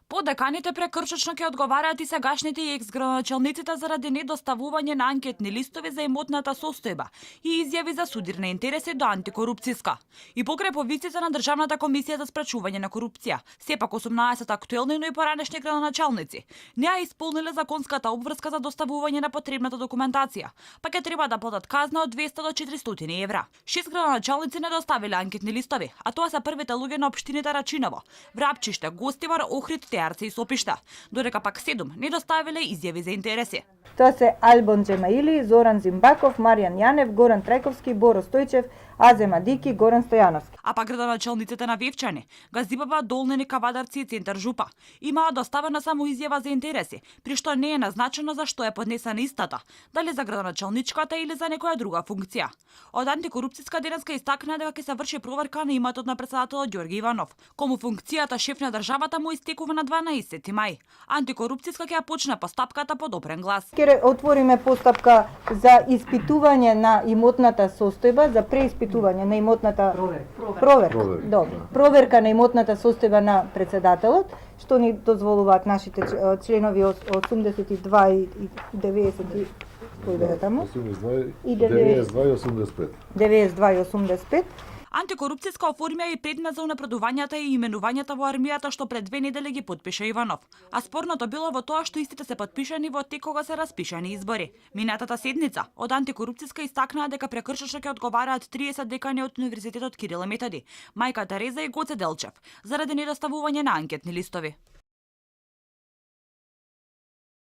Подеканите прекршочно ќе одговараат и сегашните и екс-градоначалниците заради недоставување на анкетни листови за имотната состојба и изјави за судирни интереси до антикорупцијска. И покрај повиците на Државната комисија за спречување на корупција, сепак 18 актуелни, но и поранешни градоначалници не ја исполниле законската обврска за доставување на потребната документација, па ќе треба да платат казна од 200 до 400 евра. 6 градоначалници не доставиле анкетни листови, а тоа се првите луѓе на општините Рачиново, Врапчиште, Гостивар, Охрид, Теарци и Сопишта, додека пак 7 не доставиле изјави за интереси. Тоа се Албон Джемаили, Зоран Зимбаков, Маријан Јанев, Горан Трајковски, Боро Стојчев, Азема Дики, Горан Стојановски. А пак градоначалниците на Вевчани, Газибаба, Долнени, Кавадарци и Центар Жупа имаа доставена само изјава за интереси, при што не е назначено за што е поднесена истата, дали за градоначалничката или за некоја друга функција. Од антикорупцијска денеска истакна дека ќе се врши проверка на иматот на претседателот Ѓорги Иванов, кому функцијата шеф на државата му истекува на 12 мај. Антикорупцијска ќе ја почне постапката по допрен глас. Ќе отвориме постапка за испитување на имотната состојба, за преиспитување на имотната проверка. Добро. Проверка на имотната состојба на претседателот, што ни дозволуваат нашите членови 82 и 90 кои беа таму? 82 и 85. 92 и 85. Антикорупцијска оформија и предмет за унапредувањата и именувањата во армијата што пред 2 недели ги потпиша Иванов. А спорното било во тоа што истите се потпишани во тек кога се распишани избори. Минатата седница од антикорупцијска истакнаа дека прекршочно ќе одговараат 30 декани од Универзитетот Кирил и Методи, Мајка Тереза и Гоце Делчев, заради недоставување на анкетни листови.